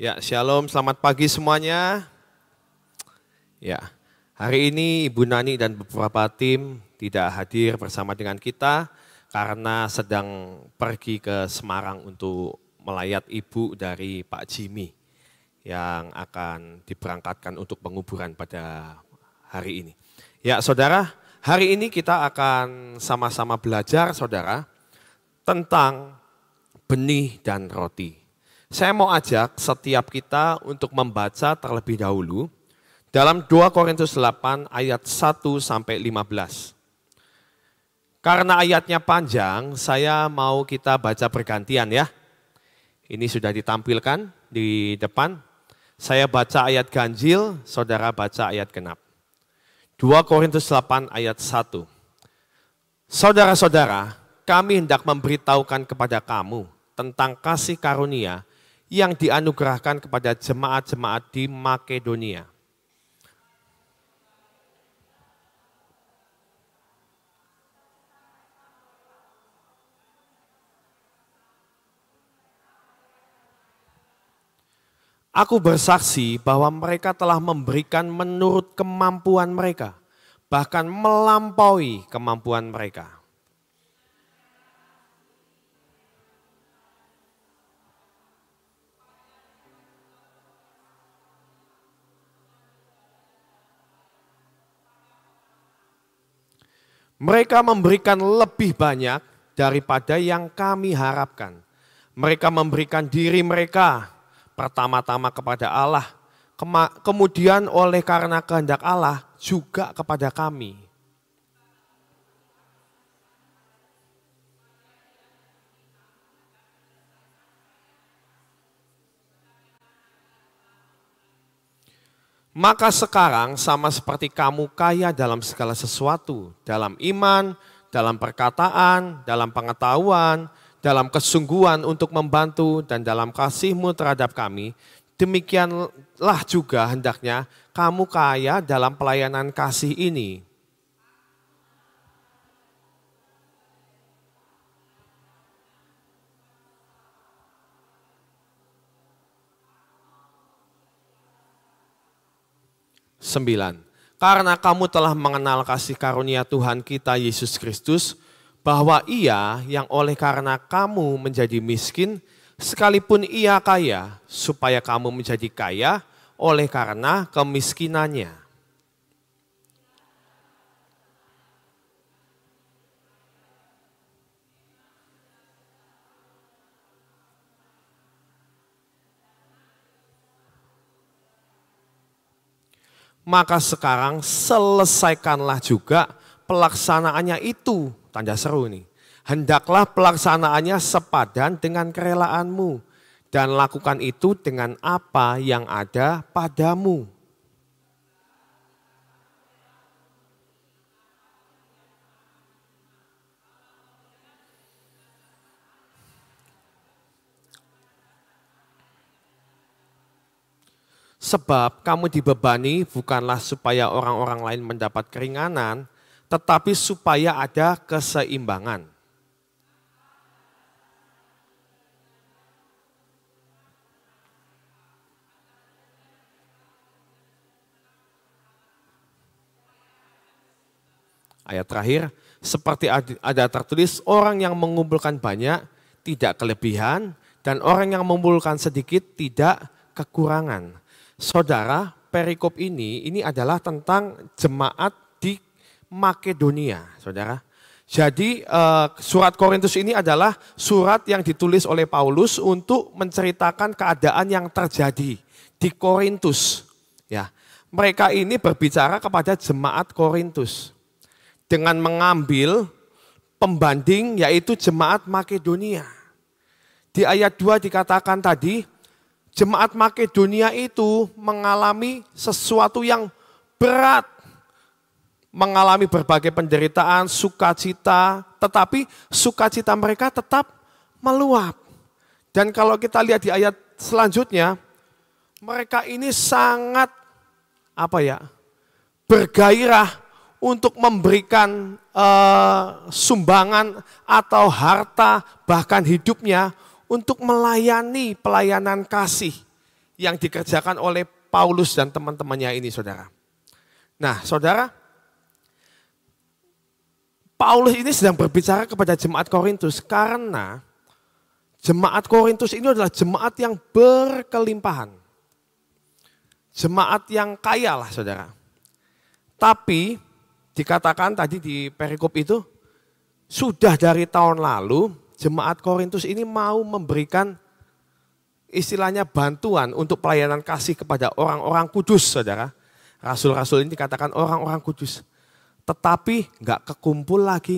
Ya, shalom, selamat pagi semuanya. Ya, hari ini Ibu Nani dan beberapa tim tidak hadir bersama dengan kita karena sedang pergi ke Semarang untuk melayat ibu dari Pak Jimmy yang akan diberangkatkan untuk penguburan pada hari ini. Ya, saudara, hari ini kita akan sama-sama belajar, saudara, tentang benih dan roti. Saya mau ajak setiap kita untuk membaca terlebih dahulu dalam 2 Korintus 8 ayat 1 sampai 15. Karena ayatnya panjang, saya mau kita baca bergantian ya. Ini sudah ditampilkan di depan. Saya baca ayat ganjil, saudara baca ayat genap. 2 Korintus 8 ayat 1. Saudara-saudara, kami hendak memberitahukan kepada kamu tentang kasih karunia yang dianugerahkan kepada jemaat-jemaat di Makedonia. Aku bersaksi bahwa mereka telah memberikan menurut kemampuan mereka, bahkan melampaui kemampuan mereka. Mereka memberikan lebih banyak daripada yang kami harapkan. Mereka memberikan diri mereka pertama-tama kepada Allah, kemudian oleh karena kehendak Allah juga kepada kami. Maka sekarang sama seperti kamu kaya dalam segala sesuatu, dalam iman, dalam perkataan, dalam pengetahuan, dalam kesungguhan untuk membantu, dan dalam kasihmu terhadap kami, demikianlah juga hendaknya kamu kaya dalam pelayanan kasih ini. Sembilan, karena kamu telah mengenal kasih karunia Tuhan kita Yesus Kristus, bahwa Ia yang oleh karena kamu menjadi miskin, sekalipun Ia kaya, supaya kamu menjadi kaya oleh karena kemiskinannya. Maka sekarang selesaikanlah juga pelaksanaannya itu, tanda seru nih. Hendaklah pelaksanaannya sepadan dengan kerelaanmu dan lakukan itu dengan apa yang ada padamu. Sebab kamu dibebani bukanlah supaya orang-orang lain mendapat keringanan, tetapi supaya ada keseimbangan. Ayat terakhir, seperti ada tertulis, orang yang mengumpulkan banyak tidak kelebihan, dan orang yang mengumpulkan sedikit tidak kekurangan. Saudara, perikop ini adalah tentang jemaat di Makedonia, saudara. Jadi surat Korintus ini adalah surat yang ditulis oleh Paulus untuk menceritakan keadaan yang terjadi di Korintus. Ya, mereka ini berbicara kepada jemaat Korintus dengan mengambil pembanding yaitu jemaat Makedonia. Di ayat 2 dikatakan tadi, jemaat Makedonia itu mengalami sesuatu yang berat, mengalami berbagai penderitaan, sukacita, tetapi sukacita mereka tetap meluap. Dan kalau kita lihat di ayat selanjutnya, mereka ini sangat bergairah untuk memberikan sumbangan atau harta bahkan hidupnya untuk melayani pelayanan kasih yang dikerjakan oleh Paulus dan teman-temannya ini, saudara. Nah, saudara, Paulus ini sedang berbicara kepada jemaat Korintus karena jemaat Korintus ini adalah jemaat yang berkelimpahan. Jemaat yang kaya lah, saudara. Tapi dikatakan tadi di perikop itu, sudah dari tahun lalu jemaat Korintus ini mau memberikan istilahnya bantuan untuk pelayanan kasih kepada orang-orang kudus, saudara. Rasul-rasul ini dikatakan orang-orang kudus. Tetapi nggak kekumpul lagi.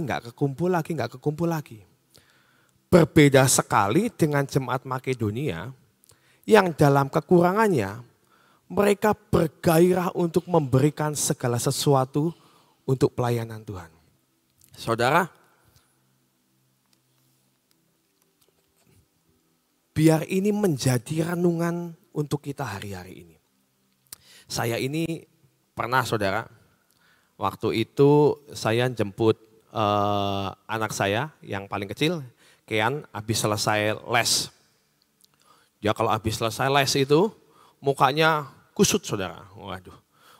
Berbeda sekali dengan jemaat Makedonia yang dalam kekurangannya mereka bergairah untuk memberikan segala sesuatu untuk pelayanan Tuhan. Saudara, biar ini menjadi renungan untuk kita hari-hari ini. Saya ini pernah, saudara, waktu itu saya jemput anak saya yang paling kecil, Kean, habis selesai les. Dia kalau habis selesai les itu mukanya kusut, saudara. Waduh,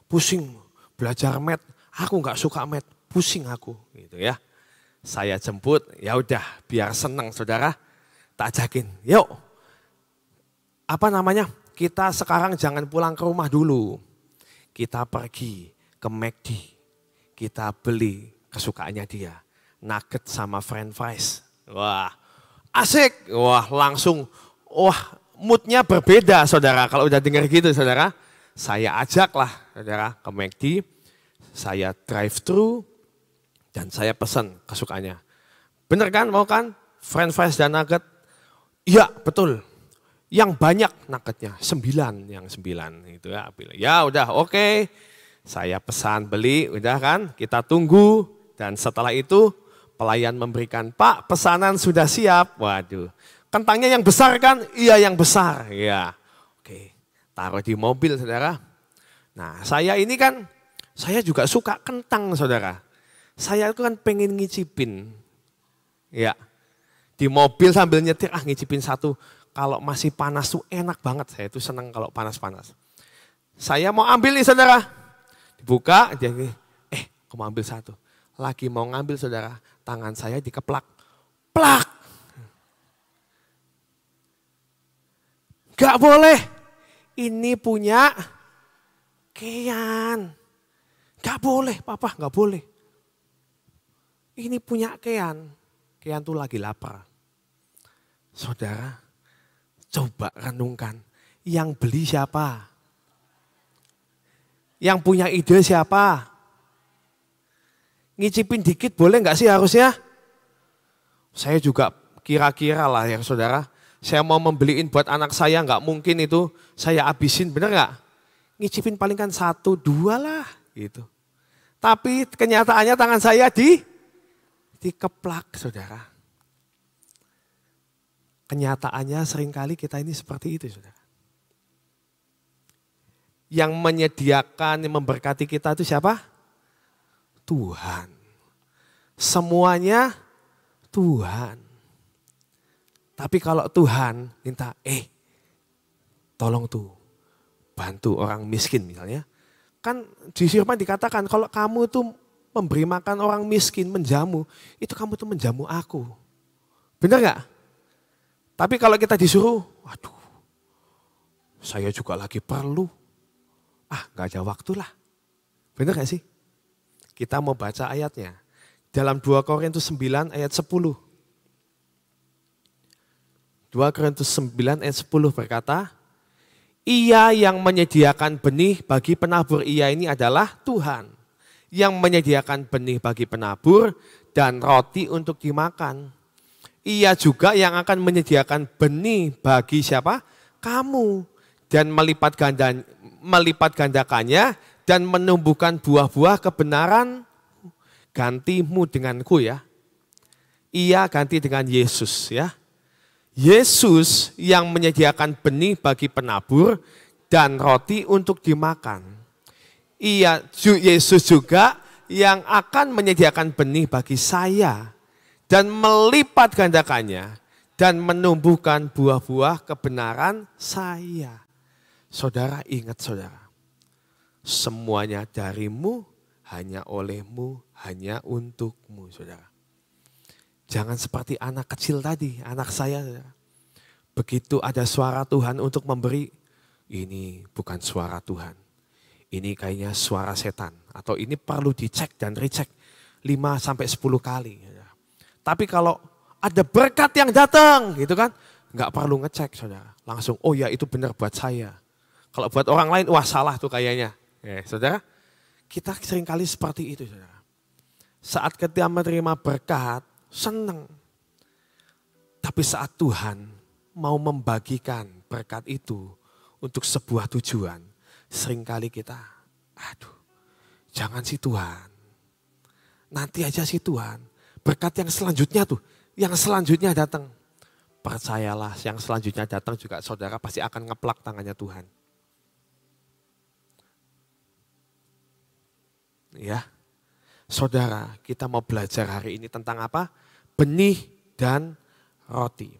pusing belajar math. Aku nggak suka math, pusing aku, gitu ya. Saya jemput, ya udah, biar senang, saudara. Tak ajakin, yuk. Kita sekarang jangan pulang ke rumah dulu. Kita pergi ke McD. Kita beli kesukaannya dia. Nugget sama french fries. Wah, asik. Wah, langsung, moodnya berbeda, saudara. Kalau udah dengar gitu, saudara. Saya ajaklah, saudara, ke McD. Saya drive thru dan saya pesan kesukaannya. Bener kan, mau kan? French fries dan nugget? Iya, betul. Yang banyak nuggetnya, 9 gitu ya. Ya udah, oke. Saya pesan beli, udah kan, kita tunggu. Dan setelah itu pelayan memberikan, Pak, pesanan sudah siap. Waduh, kentangnya yang besar kan? Iya, yang besar. Ya, oke, taruh di mobil, saudara. Nah, saya ini kan, saya juga suka kentang, saudara. Saya itu kan pengen ngicipin. Ya, di mobil sambil nyetir, ngicipin satu. Kalau masih panas tuh enak banget, saya tuh senang kalau panas-panas. Saya mau ambil nih, saudara. Dibuka, dia aku mau ambil satu. Lagi mau ngambil, saudara, tangan saya dikeplak. Plak! Gak boleh, ini punya Kean. Gak boleh, papa, gak boleh. Ini punya Kean. Kean tuh lagi lapar. Saudara, coba renungkan, yang beli siapa? Yang punya ide siapa? Ngicipin dikit boleh nggak sih harusnya? Saya juga kira-kira lah ya, saudara. Saya mau membeliin buat anak saya, nggak mungkin itu saya habisin, bener nggak? Ngicipin paling kan 1, 2 lah gitu. Tapi kenyataannya tangan saya dikeplak, saudara. Kenyataannya seringkali kita ini seperti itu, saudara. Yang menyediakan, yang memberkati kita itu siapa? Tuhan. Semuanya Tuhan. Tapi kalau Tuhan minta, tolong tuh, bantu orang miskin misalnya. Kan di firman dikatakan kalau kamu tuh memberi makan orang miskin, menjamu, itu kamu tuh menjamu aku. Benar gak? Tapi kalau kita disuruh, waduh, saya juga lagi perlu. Gak ada waktu lah. Benar gak sih? Kita mau baca ayatnya. Dalam 2 Korintus 9 ayat 10. 2 Korintus 9 ayat 10 berkata, Ia yang menyediakan benih bagi penabur, ia ini adalah Tuhan. Yang menyediakan benih bagi penabur dan roti untuk dimakan. Ia juga yang akan menyediakan benih bagi siapa? Kamu. Dan melipat gandakannya dan menumbuhkan buah-buah kebenaran. Gantimu denganku ya. Ia ganti dengan Yesus ya. Yesus yang menyediakan benih bagi penabur dan roti untuk dimakan. Yesus juga yang akan menyediakan benih bagi saya. Dan melipat gandakannya dan menumbuhkan buah-buah kebenaran saya. Saudara ingat saudara, semuanya darimu, hanya olehmu, hanya untukmu saudara. Jangan seperti anak kecil tadi, anak saya saudara. Begitu ada suara Tuhan untuk memberi, ini bukan suara Tuhan. Ini kayaknya suara setan. Atau ini perlu dicek dan recheck 5-10 kali. Tapi kalau ada berkat yang datang gitu kan, nggak perlu ngecek saudara. Langsung, oh ya itu benar buat saya. Kalau buat orang lain, wah salah tuh kayaknya. Saudara, kita seringkali seperti itu saudara. Saat kita menerima berkat, senang. Tapi saat Tuhan mau membagikan berkat itu untuk sebuah tujuan, seringkali kita, aduh jangan sih Tuhan, nanti aja sih Tuhan, berkat yang selanjutnya tuh, yang selanjutnya datang. Percayalah yang selanjutnya datang juga saudara pasti akan ngeplak tangannya Tuhan. Ya, saudara kita mau belajar hari ini tentang apa? Benih dan roti.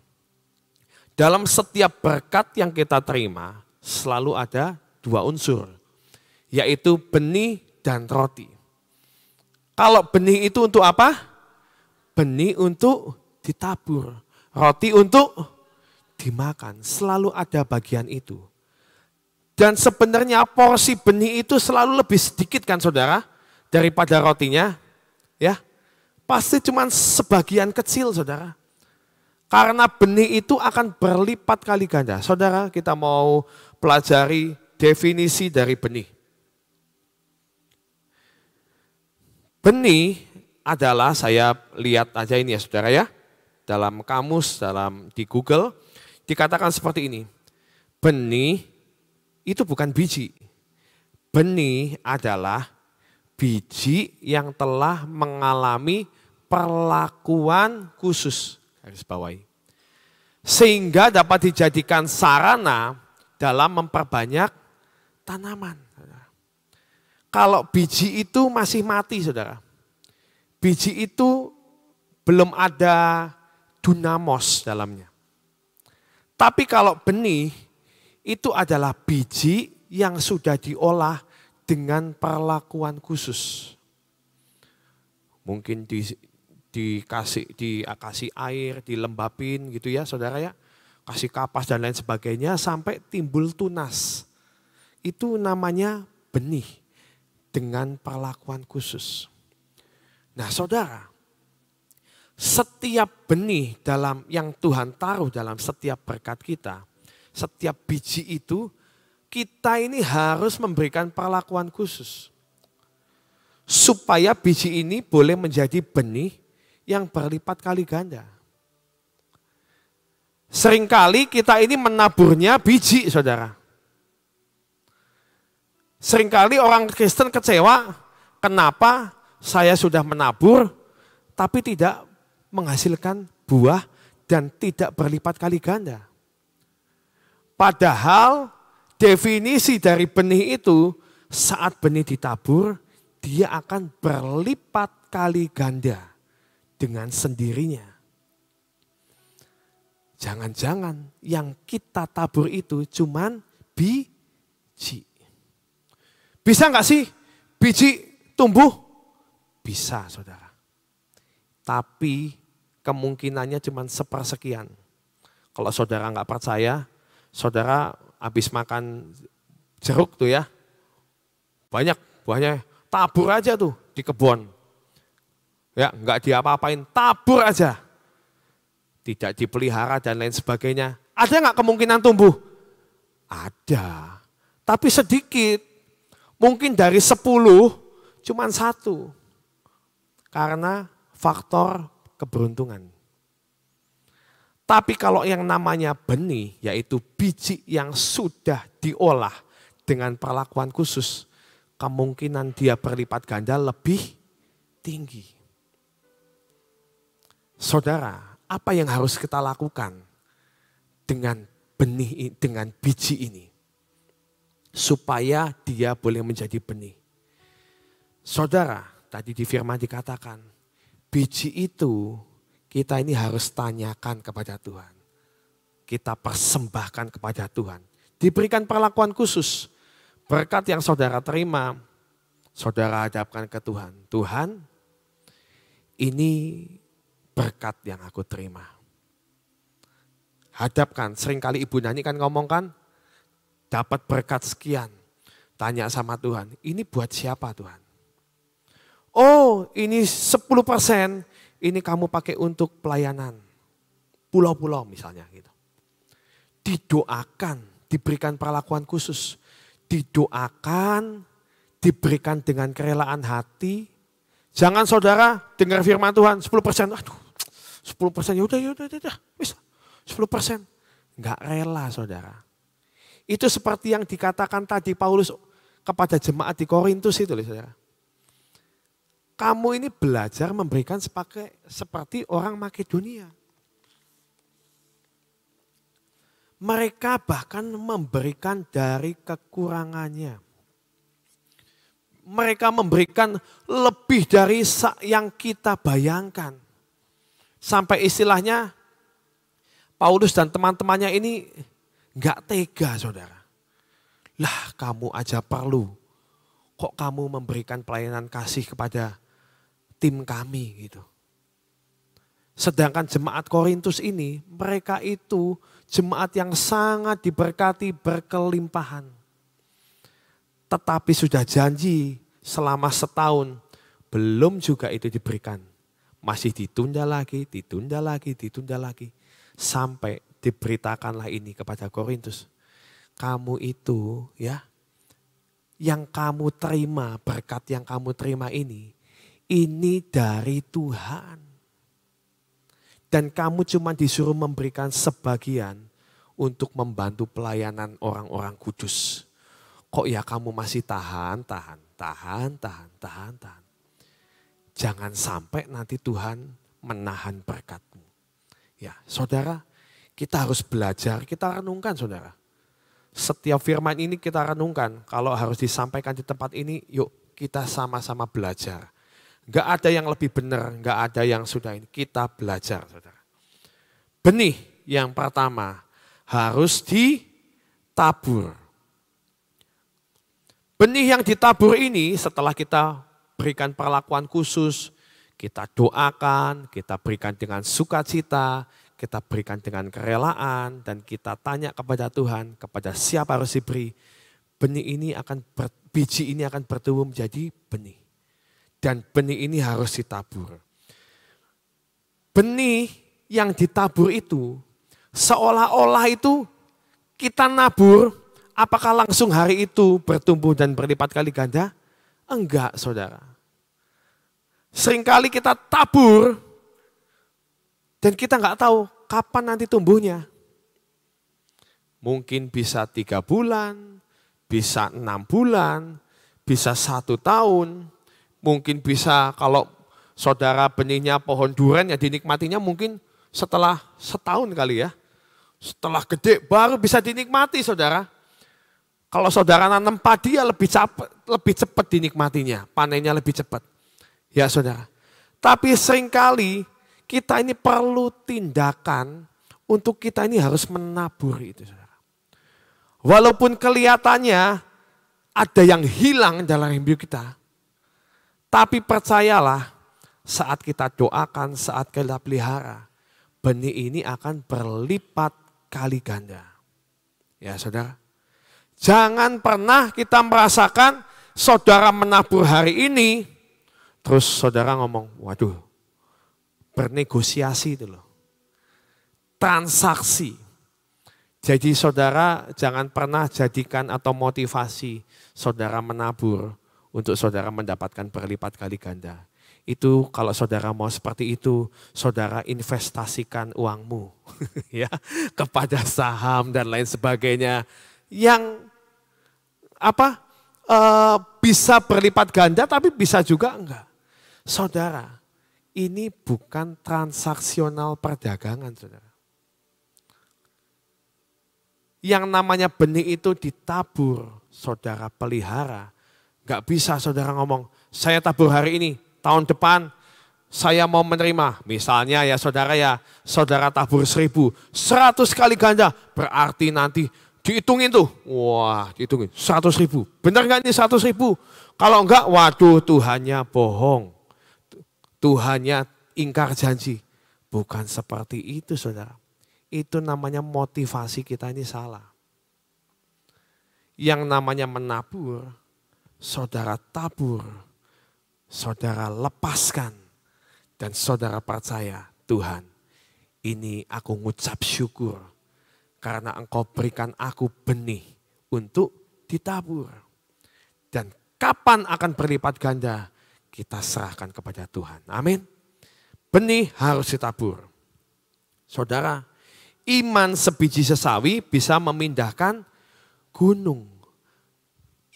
Dalam setiap berkat yang kita terima selalu ada dua unsur, yaitu benih dan roti. Kalau benih itu untuk apa? Benih untuk ditabur, roti untuk dimakan. Selalu ada bagian itu. Dan sebenarnya porsi benih itu selalu lebih sedikit kan saudara daripada rotinya. Ya, pasti cuma sebagian kecil saudara. Karena benih itu akan berlipat kali ganda. Saudara, kita mau pelajari definisi dari benih. Benih adalah, saya lihat aja ini ya saudara ya, dalam kamus, di Google, dikatakan seperti ini. Benih itu bukan biji. Benih adalah biji yang telah mengalami perlakuan khusus. Garis bawahi. Sehingga dapat dijadikan sarana dalam memperbanyak tanaman. Kalau biji itu masih mati saudara. Biji itu belum ada dunamos dalamnya. Tapi kalau benih itu adalah biji yang sudah diolah dengan perlakuan khusus. Mungkin dikasih air, dilembabin gitu ya saudara ya. Kasih kapas dan lain sebagainya sampai timbul tunas. Itu namanya benih dengan perlakuan khusus. Nah saudara, setiap benih yang Tuhan taruh dalam setiap berkat kita, setiap biji itu, kita ini harus memberikan perlakuan khusus. Supaya biji ini boleh menjadi benih yang berlipat kali ganda. Seringkali kita ini menaburnya biji, saudara. Seringkali orang Kristen kecewa, kenapa saya sudah menabur, tapi tidak menghasilkan buah dan tidak berlipat kali ganda. Padahal definisi dari benih itu, saat benih ditabur, dia akan berlipat kali ganda dengan sendirinya. Jangan-jangan yang kita tabur itu cuman biji. Bisa nggak sih biji tumbuh? Bisa saudara. Tapi kemungkinannya cuman sepersekian. Kalau saudara nggak percaya, saudara habis makan jeruk tuh ya. Banyak buahnya, tabur aja tuh di kebun. Ya, nggak diapa-apain, tabur aja. Tidak dipelihara dan lain sebagainya. Ada nggak kemungkinan tumbuh? Ada, tapi sedikit. Mungkin dari 10, cuman 1. Karena faktor keberuntungan. Tapi kalau yang namanya benih, yaitu biji yang sudah diolah dengan perlakuan khusus, kemungkinan dia berlipat ganda lebih tinggi. Saudara, apa yang harus kita lakukan dengan benih, dengan biji ini? Supaya dia boleh menjadi benih. Saudara, tadi di firman dikatakan, biji itu kita ini harus tanyakan kepada Tuhan. Kita persembahkan kepada Tuhan. diberikan perlakuan khusus. Berkat yang saudara terima, saudara hadapkan ke Tuhan. Tuhan, ini berkat yang aku terima. Hadapkan, seringkali Ibu Nani kan ngomong kan, dapat berkat sekian. Tanya sama Tuhan, ini buat siapa Tuhan? Oh, ini 10%, ini kamu pakai untuk pelayanan. Pulau-pulau misalnya gitu. Didoakan, diberikan perlakuan khusus. Didoakan, diberikan dengan kerelaan hati. Jangan saudara dengar firman Tuhan 10%, aduh 10% yaudah, bisa 10%. Enggak rela saudara. Itu seperti yang dikatakan tadi Paulus kepada jemaat di Korintus itu loh saudara. Kamu ini belajar memberikan seperti orang Makedonia. Mereka bahkan memberikan dari kekurangannya. Mereka memberikan lebih dari yang kita bayangkan. Sampai istilahnya Paulus dan teman-temannya ini enggak tega saudara. Lah kamu aja perlu. Kok kamu memberikan pelayanan kasih kepada tim kami gitu. Sedangkan jemaat Korintus ini, mereka itu jemaat yang sangat diberkati berkelimpahan. Tetapi sudah janji selama setahun, belum juga itu diberikan. Masih ditunda lagi. Sampai diberitakanlah ini kepada Korintus. Kamu itu ya, yang kamu terima, berkat yang kamu terima ini dari Tuhan. Dan kamu cuma disuruh memberikan sebagian untuk membantu pelayanan orang-orang kudus. Kok ya kamu masih tahan. Jangan sampai nanti Tuhan menahan berkatmu. Ya saudara, kita harus belajar, kita renungkan saudara. Setiap firman ini kita renungkan, kalau harus disampaikan di tempat ini, yuk kita sama-sama belajar. Gak ada yang lebih benar, gak ada yang sudah ini. Kita belajar, saudara. Benih yang pertama harus ditabur. Benih yang ditabur ini setelah kita berikan perlakuan khusus, kita doakan, kita berikan dengan sukacita, kita berikan dengan kerelaan, dan kita tanya kepada Tuhan, kepada siapa harus diberi. Biji ini akan bertumbuh menjadi benih. Dan benih ini harus ditabur. Benih yang ditabur itu seolah-olah itu kita nabur, apakah langsung hari itu bertumbuh dan berlipat kali ganda? Enggak saudara. Seringkali kita tabur dan kita enggak tahu kapan nanti tumbuhnya. Mungkin bisa 3 bulan, bisa 6 bulan, bisa 1 tahun. Mungkin bisa kalau saudara benihnya pohon durian ya dinikmatinya mungkin setelah setahun kali ya. Setelah gede baru bisa dinikmati saudara. Kalau saudara nanam padi ya lebih cepat dinikmatinya. Panennya lebih cepat. Ya saudara. Tapi seringkali kita ini perlu tindakan untuk kita ini harus menabur itu saudara. Walaupun kelihatannya ada yang hilang dalam hidup kita. Tapi percayalah, saat kita doakan, saat kita pelihara, benih ini akan berlipat kali ganda. Ya saudara, jangan pernah kita merasakan saudara menabur hari ini, terus saudara ngomong, waduh, bernegosiasi itu loh. Transaksi. Jadi saudara jangan pernah jadikan atau motivasi saudara menabur untuk saudara mendapatkan berlipat kali ganda. Itu kalau saudara mau seperti itu, saudara investasikan uangmu ya kepada saham dan lain sebagainya yang bisa berlipat ganda tapi bisa juga enggak. Saudara, ini bukan transaksional perdagangan, saudara. Yang namanya benih itu ditabur, saudara pelihara. Gak bisa saudara ngomong, saya tabur hari ini, tahun depan saya mau menerima. Misalnya ya saudara tabur 1.000, 100 kali ganda. Berarti nanti Dihitungin tuh, wah dihitungin 100.000. Benar nggak ini 100.000? Kalau enggak, waduh Tuhannya bohong. Tuhannya ingkar janji. Bukan seperti itu saudara. Itu namanya motivasi kita ini salah. Yang namanya menabur, saudara tabur, saudara lepaskan. Dan saudara percaya, Tuhan ini aku ngucap syukur. Karena engkau berikan aku benih untuk ditabur. Dan kapan akan berlipat ganda, kita serahkan kepada Tuhan. Amin. Benih harus ditabur. Saudara, iman sebiji sesawi bisa memindahkan gunung.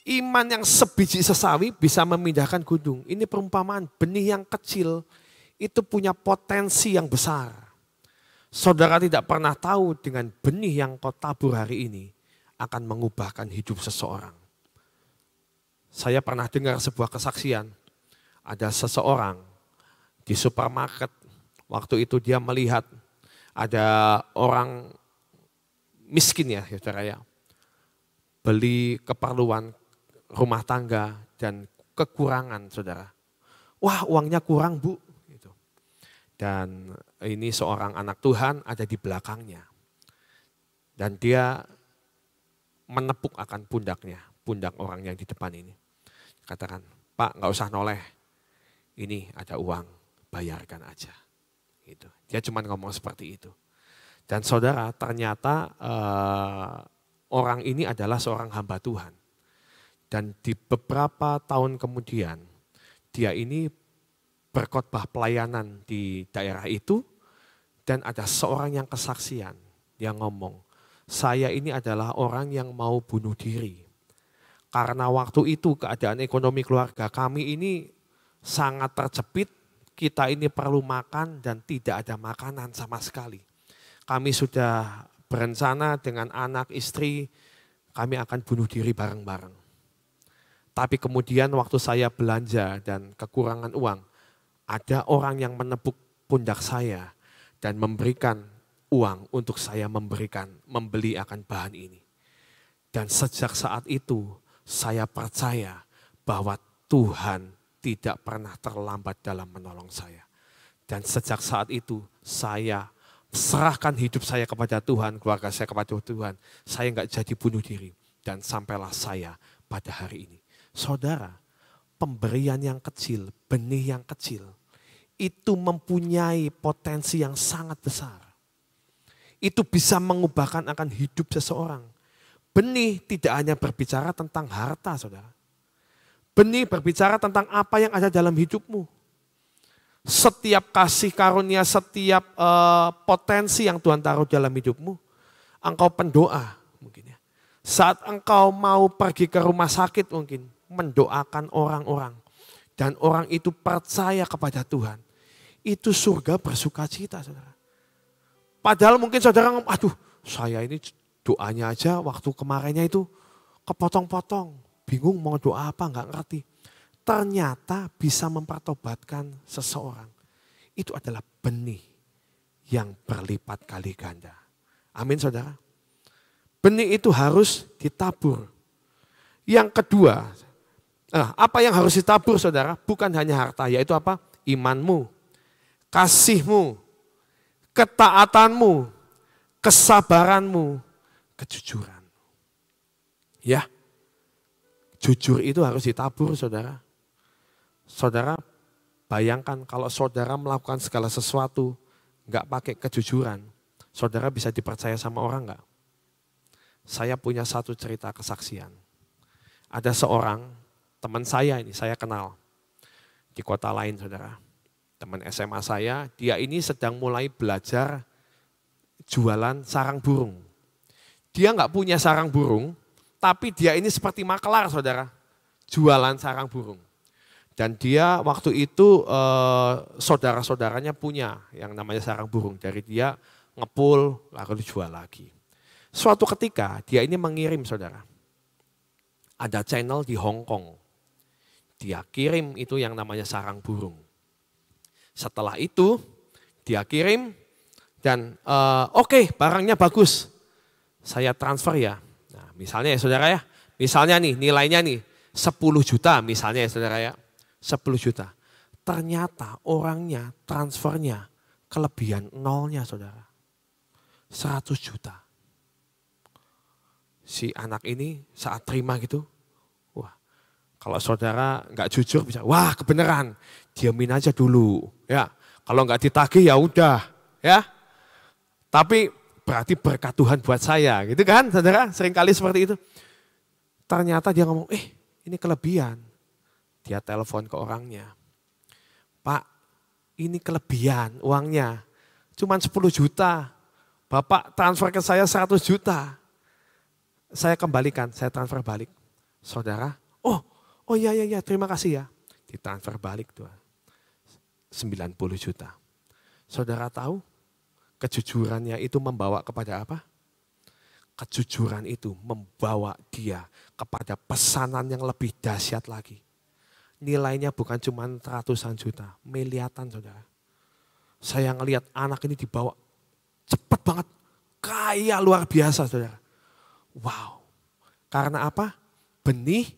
Iman yang sebiji sesawi bisa memindahkan gunung. Ini perumpamaan benih yang kecil itu punya potensi yang besar. Saudara tidak pernah tahu dengan benih yang kau tabur hari ini akan mengubahkan hidup seseorang. Saya pernah dengar sebuah kesaksian. Ada seseorang di supermarket. Waktu itu dia melihat ada orang miskin ya saudara ya. Beli keperluan rumah tangga dan kekurangan saudara. Wah uangnya kurang bu. Dan ini seorang anak Tuhan ada di belakangnya. Dan dia menepuk akan pundaknya, pundak orang yang di depan ini. Katakan, Pak nggak usah noleh, ini ada uang, bayarkan aja. Gitu. Dia cuma ngomong seperti itu. Dan saudara ternyata orang ini adalah seorang hamba Tuhan. Dan di beberapa tahun kemudian dia ini berkhotbah pelayanan di daerah itu dan ada seorang yang kesaksian. Dia ngomong, saya ini adalah orang yang mau bunuh diri. Karena waktu itu keadaan ekonomi keluarga kami ini sangat terjepit, kita ini perlu makan dan tidak ada makanan sama sekali. Kami sudah berencana dengan anak istri, kami akan bunuh diri bareng-bareng. Tapi kemudian waktu saya belanja dan kekurangan uang, ada orang yang menepuk pundak saya dan memberikan uang untuk saya membeli akan bahan ini. Dan sejak saat itu saya percaya bahwa Tuhan tidak pernah terlambat dalam menolong saya. Dan sejak saat itu saya serahkan hidup saya kepada Tuhan, keluarga saya kepada Tuhan. Saya enggak jadi bunuh diri dan sampailah saya pada hari ini. Saudara, pemberian yang kecil, benih yang kecil, itu mempunyai potensi yang sangat besar. Itu bisa mengubahkan akan hidup seseorang. Benih tidak hanya berbicara tentang harta, saudara. Benih berbicara tentang apa yang ada dalam hidupmu. Setiap kasih karunia, setiap potensi yang Tuhan taruh dalam hidupmu, engkau pendoa mungkin ya. Saat engkau mau pergi ke rumah sakit mungkin, mendoakan orang-orang. Dan orang itu percaya kepada Tuhan. Itu surga bersuka cita, saudara. Padahal mungkin saudara ngomong, aduh saya ini doanya aja waktu kemarinnya itu kepotong-potong. Bingung mau doa apa, nggak ngerti. Ternyata bisa mempertobatkan seseorang. Itu adalah benih yang berlipat kali ganda. Amin saudara. Benih itu harus ditabur. Yang kedua, apa yang harus ditabur saudara? Bukan hanya harta, yaitu apa? Imanmu, kasihmu, ketaatanmu, kesabaranmu, kejujuran. Ya, jujur itu harus ditabur saudara. Saudara bayangkan kalau saudara melakukan segala sesuatu nggak pakai kejujuran, saudara bisa dipercaya sama orang nggak? Saya punya satu cerita kesaksian. Ada seorang teman saya ini, saya kenal di kota lain saudara. Teman SMA saya, dia ini sedang mulai belajar jualan sarang burung. Dia nggak punya sarang burung, tapi dia ini seperti makelar saudara, jualan sarang burung. Dan dia waktu itu saudara-saudaranya punya yang namanya sarang burung. Dari dia ngepul lalu dijual lagi. Suatu ketika dia ini mengirim saudara, ada channel di Hong Kong. Dia kirim itu yang namanya sarang burung. Setelah itu dia kirim dan oke, barangnya bagus. Saya transfer ya, Misalnya ya saudara ya, misalnya nih nilainya nih 10 juta misalnya ya saudara ya, 10 juta. Ternyata orangnya transfernya kelebihan nolnya saudara, 100 juta. Si anak ini saat terima gitu, wah kalau saudara nggak jujur bisa, wah kebenaran, diamin aja dulu ya. Kalau nggak ditagih ya udah ya. Tapi berarti berkat Tuhan buat saya gitu kan saudara, seringkali seperti itu. Ternyata dia ngomong, ini kelebihan. Dia telepon ke orangnya, Pak ini kelebihan uangnya, cuman 10 juta. Bapak transfer ke saya 100 juta. Saya kembalikan, saya transfer balik. Saudara, oh iya terima kasih ya. Ditransfer balik tuh 90 juta. Saudara tahu kejujurannya itu membawa kepada apa? Kejujuran itu membawa dia kepada pesanan yang lebih dahsyat lagi. Nilainya bukan cuma ratusan juta, miliaran saudara. Saya ngelihat anak ini dibawa cepat banget, kaya luar biasa saudara. Wow, karena apa? Benih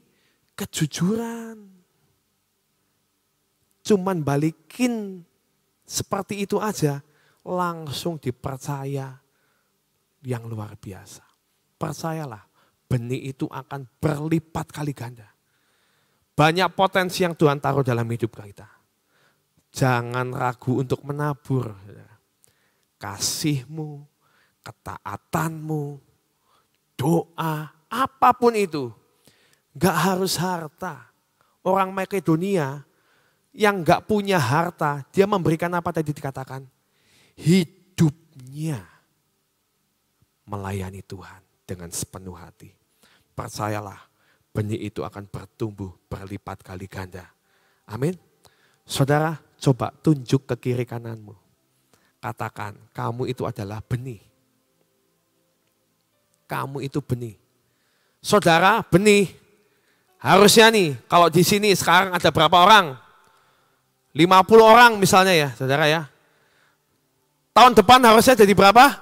kejujuran. Cuman balikin seperti itu aja, langsung dipercaya yang luar biasa. Percayalah, benih itu akan berlipat kali ganda. Banyak potensi yang Tuhan taruh dalam hidup kita. Jangan ragu untuk menabur. Kasihmu, ketaatanmu, doa, apapun itu. Gak harus harta. Orang Makedonia yang gak punya harta, dia memberikan apa tadi dikatakan? Hidupnya melayani Tuhan dengan sepenuh hati. Percayalah, benih itu akan bertumbuh berlipat kali ganda. Amin. Saudara, coba tunjuk ke kiri kananmu. Katakan, kamu itu adalah benih. Kamu itu benih. Saudara, benih. Harusnya nih, kalau di sini sekarang ada berapa orang? 50 orang misalnya ya, saudara ya. Tahun depan harusnya jadi berapa?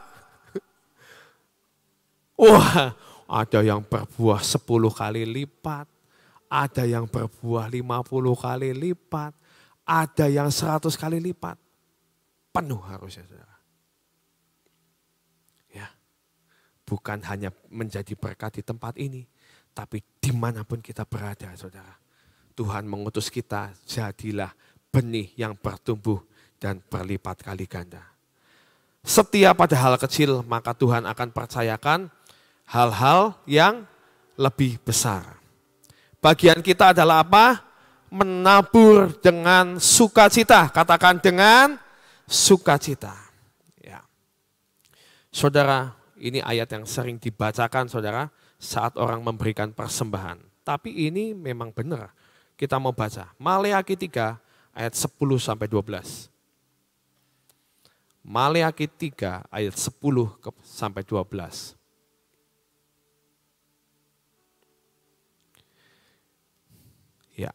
Wah, ada yang berbuah 10 kali lipat. Ada yang berbuah 50 kali lipat. Ada yang 100 kali lipat. Penuh harusnya saudara. Ya, bukan hanya menjadi berkat di tempat ini, tapi dimanapun kita berada saudara. Tuhan mengutus kita, jadilah benih yang bertumbuh dan berlipat kali ganda. Setiap pada hal kecil, maka Tuhan akan percayakan hal-hal yang lebih besar. Bagian kita adalah apa? Menabur dengan sukacita. Katakan dengan sukacita. Ya. Saudara, ini ayat yang sering dibacakan saudara saat orang memberikan persembahan. Tapi ini memang benar. Kita mau baca. Maleakhi 3 ayat 10 sampai 12. Maleakhi 3 ayat 10 sampai 12. Ya.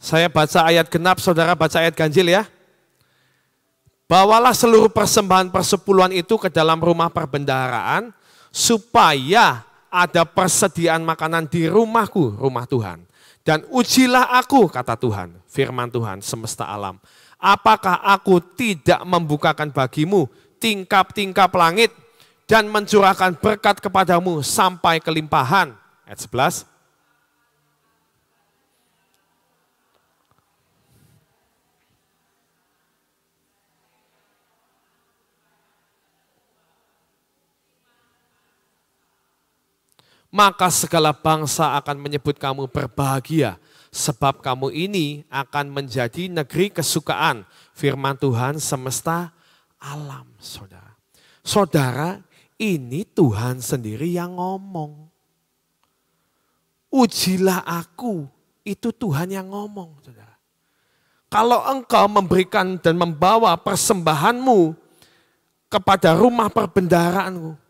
Saya baca ayat genap, saudara baca ayat ganjil ya. Bawalah seluruh persembahan persepuluhan itu ke dalam rumah perbendaharaan, supaya ada persediaan makanan di rumahku, rumah Tuhan. Dan ujilah aku, kata Tuhan, firman Tuhan semesta alam. Apakah aku tidak membukakan bagimu tingkap-tingkap langit dan mencurahkan berkat kepadamu sampai kelimpahan. Ayat 11. Maka segala bangsa akan menyebut kamu berbahagia, sebab kamu ini akan menjadi negeri kesukaan firman Tuhan semesta alam. Saudara, saudara, ini Tuhan sendiri yang ngomong. Ujilah aku, itu Tuhan yang ngomong. Saudara. Kalau engkau memberikan dan membawa persembahanmu kepada rumah perbendaharaanmu,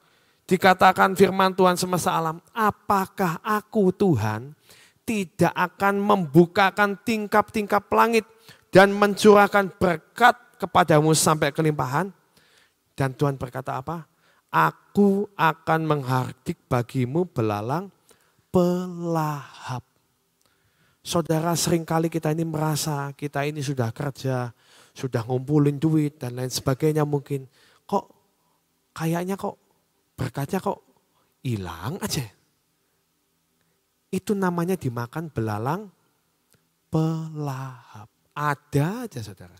dikatakan firman Tuhan semesta alam, apakah aku Tuhan tidak akan membukakan tingkap-tingkap langit dan mencurahkan berkat kepadamu sampai kelimpahan? Dan Tuhan berkata apa? Aku akan menghardik bagimu belalang pelahap. Saudara, seringkali kita ini merasa kita ini sudah kerja, sudah ngumpulin duit dan lain sebagainya mungkin. Kok kayaknya kok berkatnya kok hilang aja. Itu namanya dimakan belalang pelahap. Ada aja saudara.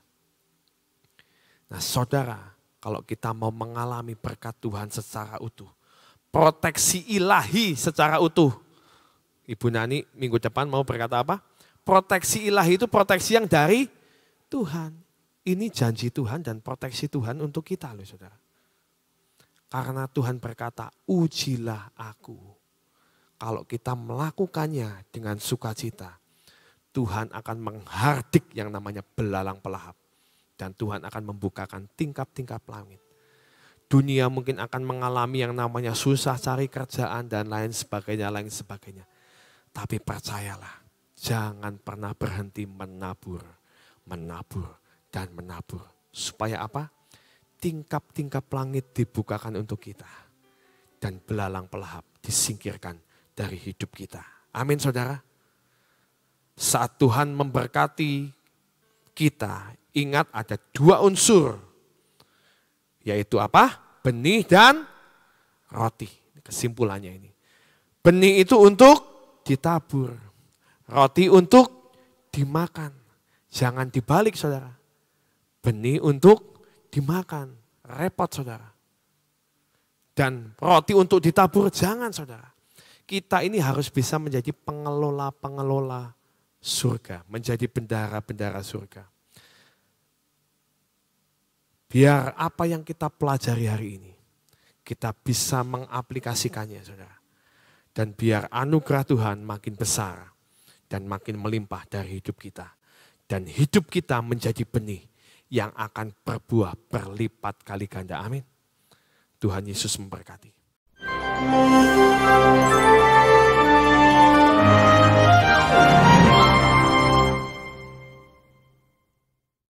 Nah saudara, kalau kita mau mengalami berkat Tuhan secara utuh, proteksi ilahi secara utuh. Ibu Nani minggu depan mau berkata apa? Proteksi ilahi itu proteksi yang dari Tuhan. Ini janji Tuhan dan proteksi Tuhan untuk kita loh saudara. Karena Tuhan berkata, ujilah aku. Kalau kita melakukannya dengan sukacita, Tuhan akan menghardik yang namanya belalang pelahap. Dan Tuhan akan membukakan tingkap-tingkap langit. Dunia mungkin akan mengalami yang namanya susah cari kerjaan dan lain sebagainya, lain sebagainya. Tapi percayalah, jangan pernah berhenti menabur, menabur, dan menabur. Supaya apa? Tingkap-tingkap langit dibukakan untuk kita. Dan belalang pelahap disingkirkan dari hidup kita. Amin saudara. Saat Tuhan memberkati kita, ingat ada dua unsur. Yaitu apa? Benih dan roti. Kesimpulannya ini. Benih itu untuk ditabur. Roti untuk dimakan. Jangan dibalik saudara. Benih untuk dimakan. Repot saudara. Dan roti untuk ditabur jangan saudara. Kita ini harus bisa menjadi pengelola-pengelola surga, menjadi bendara-bendara surga. Biar apa yang kita pelajari hari ini, kita bisa mengaplikasikannya saudara. Dan biar anugerah Tuhan makin besar dan makin melimpah dari hidup kita. Dan hidup kita menjadi benih yang akan berbuah berlipat kali ganda. Amin. Tuhan Yesus memberkati.